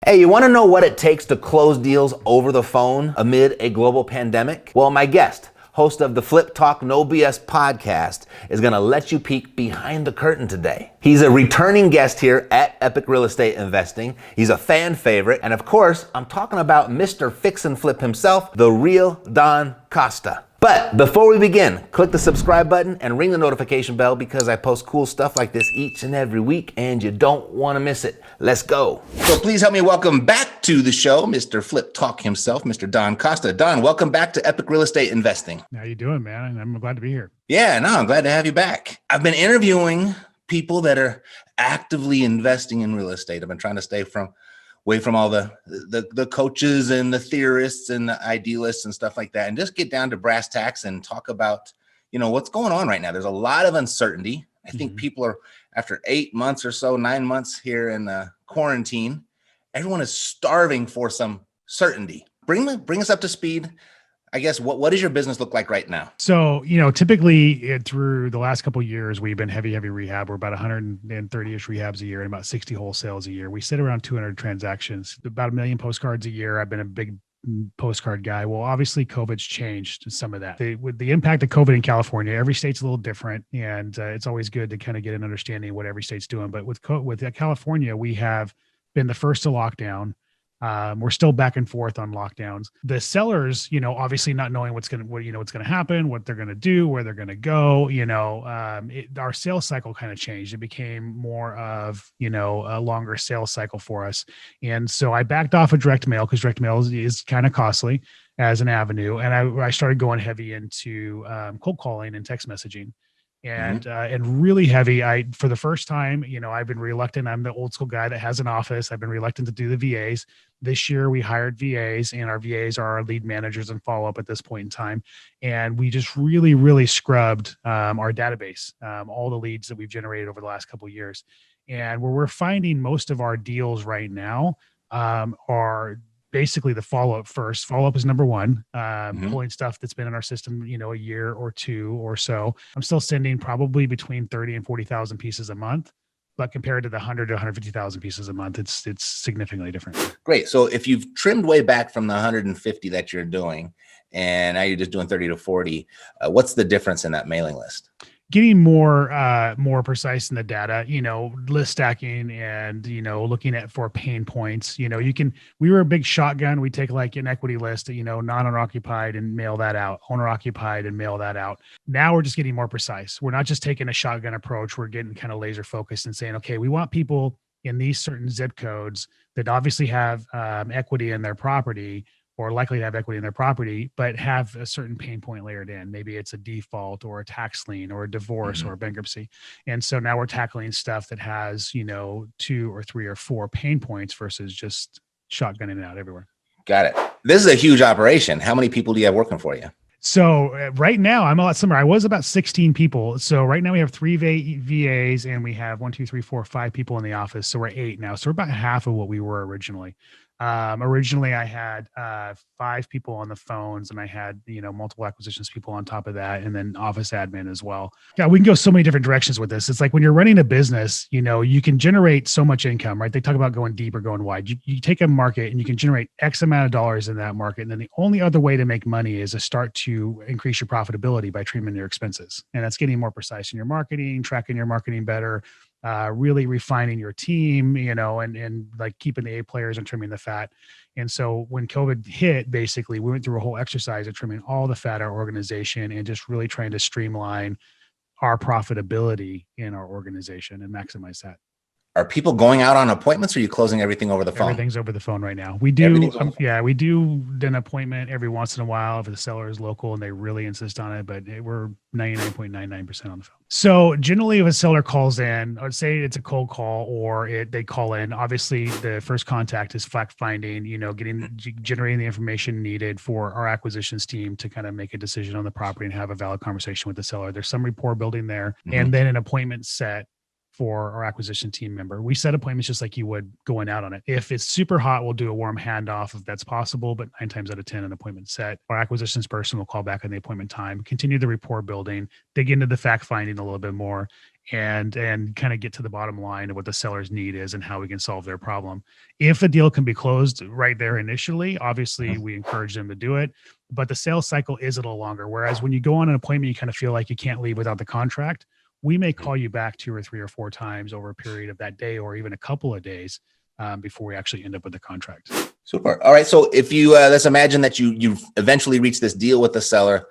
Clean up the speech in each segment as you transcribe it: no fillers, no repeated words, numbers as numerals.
Hey, you want to know what it takes to close deals over the phone amid a global pandemic? Well, my guest, host of the Flip Talk No BS podcast, is going to let you peek behind the curtain today. He's a returning guest here at Epic Real Estate Investing. He's a fan favorite. And of course, I'm talking about Mr. Fix and Flip himself, the real Don Costa. But before we begin, click the subscribe button and ring the notification bell because I post cool stuff like this each and every week and you don't want to miss it. Let's go. So please help me welcome back to the show, Mr. Flip Talk himself, Mr. Don Costa. Don, welcome back to Epic Real Estate Investing. How you doing, man? I'm glad to be here. Yeah, no, I'm glad to have you back. I've been interviewing people that are actively investing in real estate. I've been trying to stay away from all the coaches and the theorists and the idealists and stuff like that, and just get down to brass tacks and talk about, what's going on right now. There's a lot of uncertainty. I think people are, after 8 months or so, 9 months here in quarantine, everyone is starving for some certainty. Bring us up to speed. I guess, what does your business look like right now? So, typically through the last couple of years, we've been heavy rehab. We're about 130-ish rehabs a year and about 60 wholesales a year. We sit around 200 transactions, about 1 million postcards a year. I've been a big postcard guy. Well, obviously COVID's changed some of that. With the impact of COVID in California, every state's a little different, and it's always good to kind of get an understanding of what every state's doing. But with California, we have been the first to lock down. We're still back and forth on lockdowns. The sellers, obviously not knowing what's going to happen, what they're going to do, where they're going to go, our sales cycle kind of changed. It became more of, a longer sales cycle for us. And so I backed off of direct mail because direct mail is kind of costly as an avenue. And I started going heavy into cold calling and text messaging. And really heavy. For the first time, I've been reluctant. I'm the old school guy that has an office. I've been reluctant to do the VAs. This year we hired VAs, and our VAs are our lead managers and follow up at this point in time. And we just really, really scrubbed our database, all the leads that we've generated over the last couple of years. And where we're finding most of our deals right now are basically the follow-up first. Follow-up is number one, pulling stuff that's been in our system, a year or two or so. I'm still sending probably between 30 and 40,000 pieces a month, but compared to the 100 to 150,000 pieces a month, it's significantly different. Great. So if you've trimmed way back from the 150 that you're doing, and now you're just doing 30 to 40, what's the difference in that mailing list? Getting more precise in the data, list stacking and, looking for pain points. We were a big shotgun. We take like an equity list, non-owner occupied and mail that out, owner occupied and mail that out. Now we're just getting more precise. We're not just taking a shotgun approach. We're getting kind of laser focused and saying, okay, we want people in these certain zip codes that obviously have equity in their property, or likely to have equity in their property, but have a certain pain point layered in. Maybe it's a default or a tax lien or a divorce or a bankruptcy. And so now we're tackling stuff that has, 2 or 3 or 4 pain points versus just shotgunning it out everywhere. Got it. This is a huge operation. How many people do you have working for you? So right now I'm a lot similar. I was about 16 people. So right now we have 3 VAs and we have 1, 2, 3, 4, 5 people in the office. So we're 8 now. So we're about half of what we were originally. Originally I had 5 people on the phones, and I had, multiple acquisitions people on top of that, and then office admin as well. Yeah, we can go so many different directions with this. It's like when you're running a business, you can generate so much income, right? They talk about going deep or going wide. You take a market and you can generate X amount of dollars in that market. And then the only other way to make money is to start to increase your profitability by trimming your expenses. And that's getting more precise in your marketing, tracking your marketing better, really refining your team, and like keeping the A players and trimming the fat. And so when COVID hit, basically we went through a whole exercise of trimming all the fat in our organization and just really trying to streamline our profitability in our organization and maximize that. Are people going out on appointments, or are you closing everything over the phone? Everything's over the phone right now. We do, we do an appointment every once in a while if the seller is local and they really insist on it, but we're 99.99% on the phone. So generally if a seller calls in, I'd say it's a cold call or they call in, obviously the first contact is fact finding, generating the information needed for our acquisitions team to kind of make a decision on the property and have a valid conversation with the seller. There's some rapport building there, and then an appointment set for our acquisition team member. We set appointments just like you would going out on it. If it's super hot, we'll do a warm handoff if that's possible, but 9 times out of 10, an appointment set. Our acquisitions person will call back on the appointment time, continue the rapport building, dig into the fact finding a little bit more, and kind of get to the bottom line of what the seller's need is and how we can solve their problem. If a deal can be closed right there initially, obviously we encourage them to do it, but the sales cycle is a little longer. Whereas when you go on an appointment, you kind of feel like you can't leave without the contract. We may call you back 2 or 3 or 4 times over a period of that day, or even a couple of days before we actually end up with the contract. Super. All right. So if you, let's imagine that you eventually reach this deal with the seller.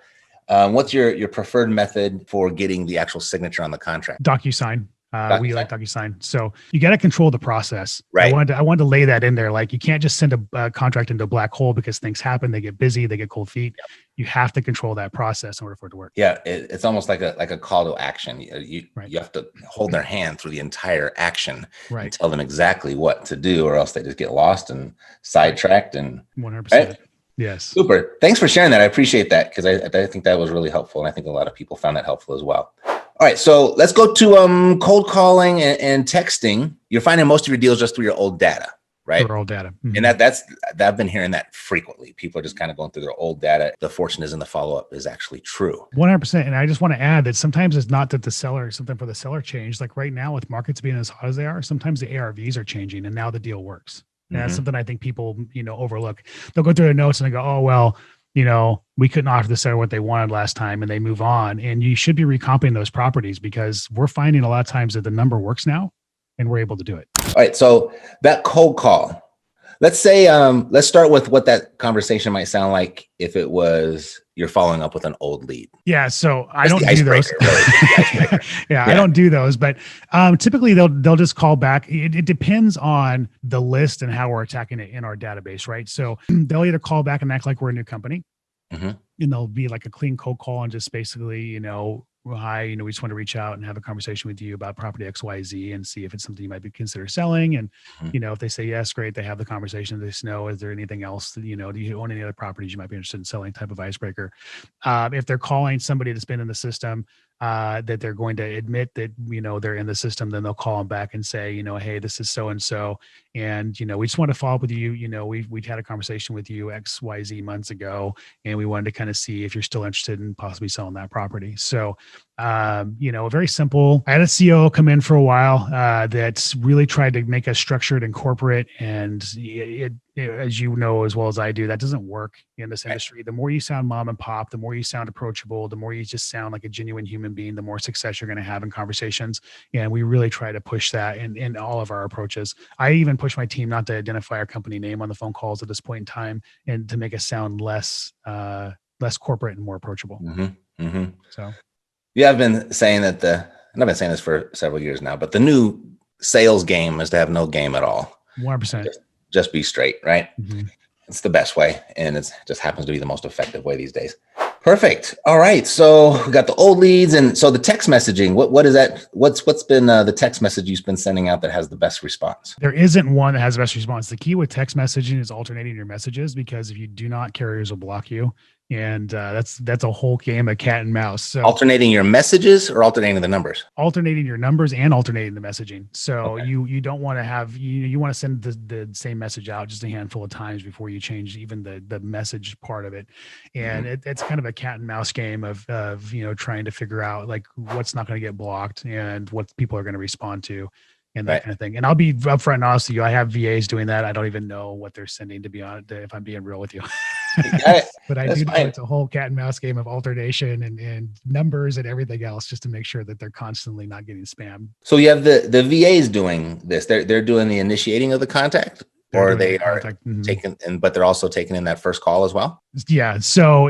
What's your preferred method for getting the actual signature on the contract? DocuSign. We like DocuSign. So you got to control the process. Right. I wanted to lay that in there. Like, you can't just send a contract into a black hole because things happen. They get busy. They get cold feet. Yep. You have to control that process in order for it to work. Yeah. It's almost like a call to action. You have to hold their hand through the entire action and tell them exactly what to do, or else they just get lost and sidetracked. And 100%. Right? Yes. Super. Thanks for sharing that. I appreciate that, because I think that was really helpful. And I think a lot of people found that helpful as well. All right. So let's go to cold calling and texting. You're finding most of your deals just through your old data, right? Through old data. Mm-hmm. And I've been hearing that frequently. People are just kind of going through their old data. The fortune is in the follow-up is actually true. 100%. And I just want to add that sometimes it's not that the seller, something for the seller changed. Like right now with markets being as hot as they are, sometimes the ARVs are changing and now the deal works. And that's something I think people, overlook. They'll go through their notes and they go, oh, well, we couldn't offer the seller what they wanted last time, and they move on. And you should be recomping those properties, because we're finding a lot of times that the number works now and we're able to do it. All right. So that cold call, let's say, let's start with what that conversation might sound like if it was you're following up with an old lead. Yeah. So I don't do those. Really. Yeah, I don't do those, but typically they'll just call back. It depends on the list and how we're attacking it in our database, right? So they'll either call back and act like we're a new company, and they'll be like a clean cold call and just basically, hi, we just want to reach out and have a conversation with you about property XYZ and see if it's something you might be consider selling. And, if they say yes, great, they have the conversation. They say, no, is there anything else that, do you own any other properties you might be interested in selling, type of icebreaker. If they're calling somebody that's been in the system, that they're going to admit that, they're in the system, then they'll call them back and say, hey, this is so-and-so. And, we just want to follow up with you. We've had a conversation with you XYZ months ago, and we wanted to kind of see if you're still interested in possibly selling that property. So, very simple. I had a CEO come in for a while that's really tried to make us structured and corporate. And it, as you know, as well as I do, that doesn't work in this industry. The more you sound mom and pop, the more you sound approachable, the more you just sound like a genuine human being, the more success you're going to have in conversations. And we really try to push that in all of our approaches. I even push my team not to identify our company name on the phone calls at this point in time, and to make us sound less corporate and more approachable. So, yeah, I've been saying that and I've been saying this for several years now, but the new sales game is to have no game at all. 100%. Just be straight, right? It's the best way, and it just happens to be the most effective way these days. Perfect. All right. So we got the old leads, and so the text messaging. What is that? What's been the text message you've been sending out that has the best response? There isn't one that has the best response. The key with text messaging is alternating your messages, because if you do not, carriers will block you. And that's a whole game of cat and mouse. So alternating your messages or alternating the numbers? Alternating your numbers and alternating the messaging. So you don't want to have, you want to send the same message out just a handful of times before you change even the message part of it. And it's kind of a cat and mouse game of trying to figure out like what's not going to get blocked and what people are going to respond to, and that kind of thing. And I'll be upfront and honest with you. I have VAs doing that. I don't even know what they're sending, to be honest, if I'm being real with you. But I do know it's a whole cat and mouse game of alternation and numbers and everything else, just to make sure that they're constantly not getting spammed. So you have the VAs doing this. They're doing the initiating of the contact, or they are taking, but they're also taking in that first call as well. Yeah. So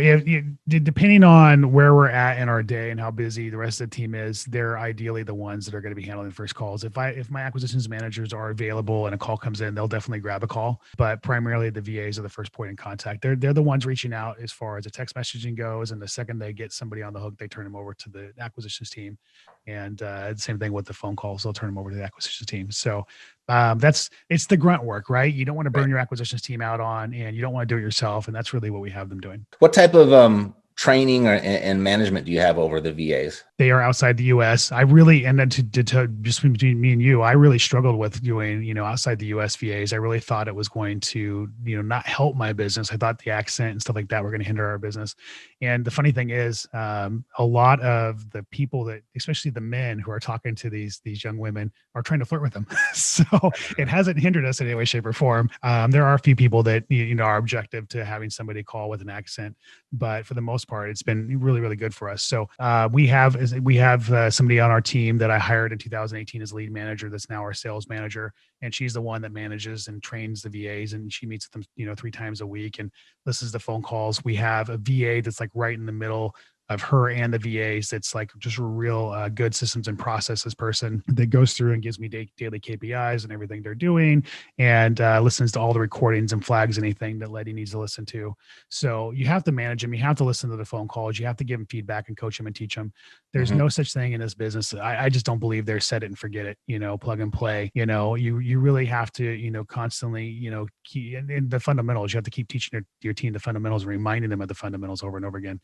depending on where we're at in our day and how busy the rest of the team is, they're ideally the ones that are going to be handling the first calls. If my acquisitions managers are available and a call comes in, they'll definitely grab a call. But primarily the VAs are the first point in contact. They're the ones reaching out as far as the text messaging goes. And the second they get somebody on the hook, they turn them over to the acquisitions team. And the same thing with the phone calls, they'll turn them over to the acquisitions team. So it's the grunt work, right? You don't want to burn your acquisitions team out on, and you don't want to do it yourself. And that's really what we have them doing. What type of training and management do you have over the VAs? They are outside the U.S. I really, and then to just between me and you, I really struggled with doing, outside the U.S. VAs. I really thought it was going to, not help my business. I thought the accent and stuff like that were going to hinder our business. And the funny thing is, a lot of the people that, especially the men who are talking to these young women, are trying to flirt with them. So it hasn't hindered us in any way, shape, or form. There are a few people that are objective to having somebody call with an accent, but for the most part, it's been really, really good for us. So we have somebody on our team that I hired in 2018 as lead manager. That's now our sales manager, and she's the one that manages and trains the VAs, and she meets with them 3 times a week and listens to phone calls. We have a VA that's like right in the middle of her and the VAs. It's like just a real good systems and processes person that goes through and gives me daily KPIs and everything they're doing, and listens to all the recordings and flags anything that Letty needs to listen to. So you have to manage them. You have to listen to the phone calls. You have to give them feedback and coach them and teach them. There's no such thing in this business. I just don't believe there's set it and forget it, plug and play. You really have to, constantly, keep in the fundamentals. You have to keep teaching your team the fundamentals and reminding them of the fundamentals over and over again.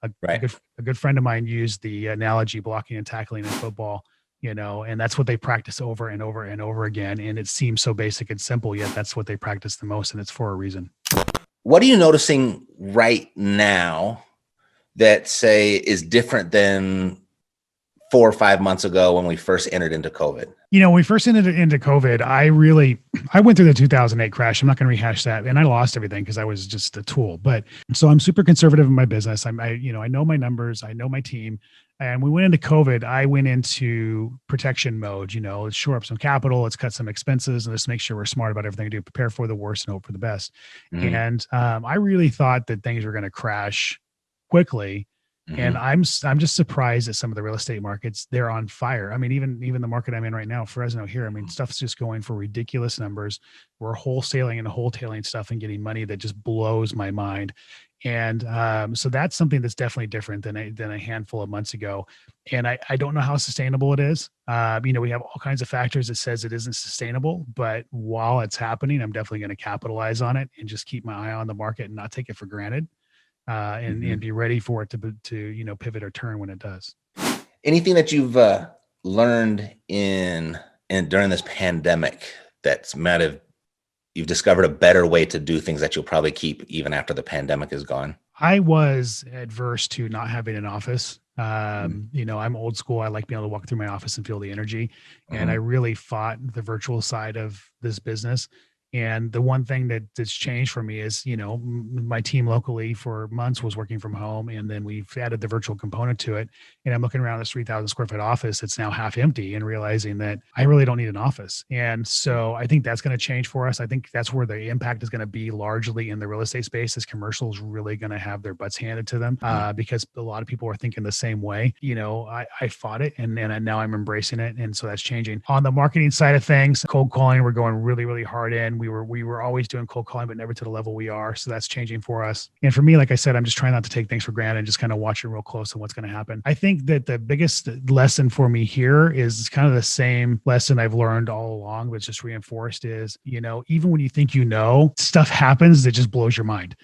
A good friend of mine used the analogy blocking and tackling in football, and that's what they practice over and over and over again. And it seems so basic and simple, yet that's what they practice the most, and it's for a reason. What are you noticing right now that, say, is different than 4 or 5 months ago when we first entered into COVID? When we first entered into COVID, I went through the 2008 crash. I'm not going to rehash that. And I lost everything because I was just a tool. But so I'm super conservative in my business. I know my numbers, I know my team. And we went into COVID, I went into protection mode, let's shore up some capital, let's cut some expenses, and let's make sure we're smart about everything we do, prepare for the worst and hope for the best. And I really thought that things were going to crash quickly. And I'm just surprised at some of the real estate markets. They're on fire. I mean, even the market I'm in right now, Fresno here, I mean, stuff's just going for ridiculous numbers. We're wholesaling and wholetailing stuff and getting money that just blows my mind. And so that's something that's definitely different than a handful of months ago. And I don't know how sustainable it is. We have all kinds of factors that says it isn't sustainable, but while it's happening, I'm definitely going to capitalize on it and just keep my eye on the market and not take it for granted. And be ready for it to pivot or turn when it does. Anything that you've learned during this pandemic you've discovered a better way to do things that you'll probably keep even after the pandemic is gone? I was adverse to not having an office. I'm old school. I like being able to walk through my office and feel the energy. And I really fought the virtual side of this business. And the one thing that's changed for me is, my team locally for months was working from home, and then we've added the virtual component to it. And I'm looking around this 3,000 square foot office that's now half empty and realizing that I really don't need an office. And so I think that's going to change for us. I think that's where the impact is going to be largely in the real estate space, as commercial is really going to have their butts handed to them because a lot of people are thinking the same way. I fought it and now I'm embracing it. And so that's changing. On the marketing side of things, cold calling, we're going really, really hard in. We were always doing cold calling, but never to the level we are. So that's changing for us. And for me, like I said, I'm just trying not to take things for granted and just kind of watching real close on what's going to happen. I think that the biggest lesson for me here is kind of the same lesson I've learned all along, but it's just reinforced is, even when you think, stuff happens that just blows your mind,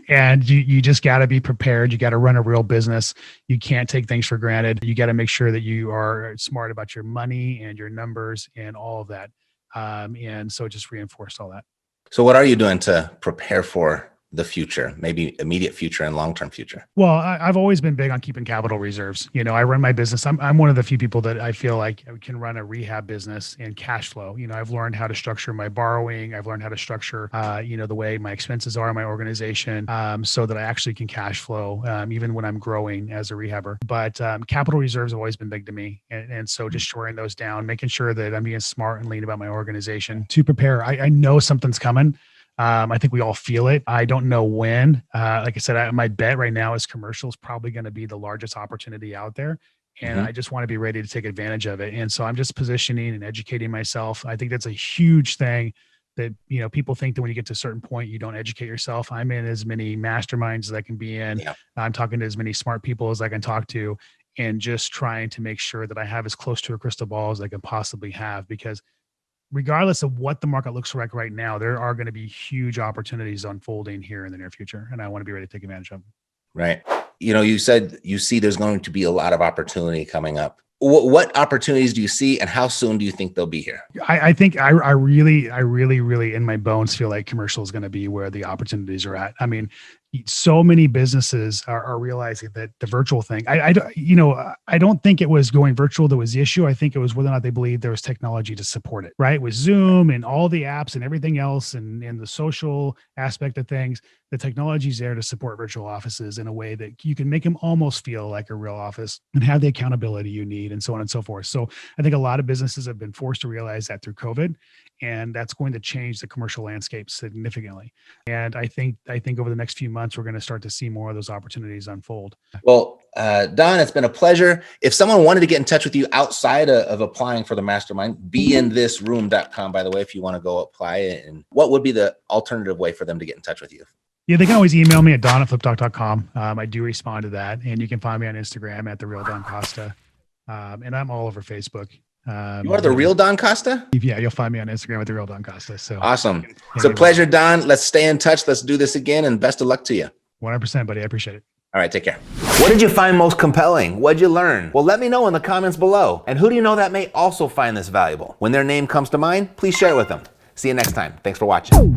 and you just got to be prepared. You got to run a real business. You can't take things for granted. You got to make sure that you are smart about your money and your numbers and all of that. And so it just reinforced all that. So what are you doing to prepare for the future, maybe immediate future and long-term future? Well, I've always been big on keeping capital reserves. I run my business. I'm one of the few people that I feel like I can run a rehab business and cash flow. I've learned how to structure my borrowing. I've learned how to structure, the way my expenses are in my organization, so that I actually can cash flow, even when I'm growing as a rehabber. But capital reserves have always been big to me. And so just shoring those down, making sure that I'm being smart and lean about my organization to prepare. I know something's coming. I think we all feel it. I don't know when. Like I said, my bet right now is commercial is probably going to be the largest opportunity out there. And I just want to be ready to take advantage of it. And so I'm just positioning and educating myself. I think that's a huge thing that, people think that when you get to a certain point, you don't educate yourself. I'm in as many masterminds as I can be in. Yeah. I'm talking to as many smart people as I can talk to, and just trying to make sure that I have as close to a crystal ball as I can possibly have, because regardless of what the market looks like right now, there are going to be huge opportunities unfolding here in the near future. And I want to be ready to take advantage of them. Right. You said you see there's going to be a lot of opportunity coming up. What opportunities do you see, and how soon do you think they'll be here? I think I really in my bones feel like commercial is going to be where the opportunities are at. I mean, so many businesses are realizing that the virtual thing, I don't think it was going virtual that was the issue. I think it was whether or not they believed there was technology to support it, right? With Zoom and all the apps and everything else and the social aspect of things, the technology is there to support virtual offices in a way that you can make them almost feel like a real office and have the accountability you need and so on and so forth. So I think a lot of businesses have been forced to realize that through COVID, and that's going to change the commercial landscape significantly. And I think over the next few months, we're going to start to see more of those opportunities unfold. Well, Don, it's been a pleasure. If someone wanted to get in touch with you outside of applying for the mastermind, beinThisRoom.com, by the way, if you want to go apply. And what would be the alternative way for them to get in touch with you? Yeah, they can always email me at don@fliptalk.com. I do respond to that. And you can find me on Instagram at @TheRealDonCosta. Don Costa. And I'm all over Facebook. You are the real Don Costa? Yeah, you'll find me on Instagram at @TheRealDon Costa. So awesome. It's a pleasure, Don. Let's stay in touch. Let's do this again, and best of luck to you. 100%, buddy. I appreciate it. All right, take care. What did you find most compelling? What'd you learn? Well, let me know in the comments below. And who do you know that may also find this valuable? When their name comes to mind, please share it with them. See you next time. Thanks for watching.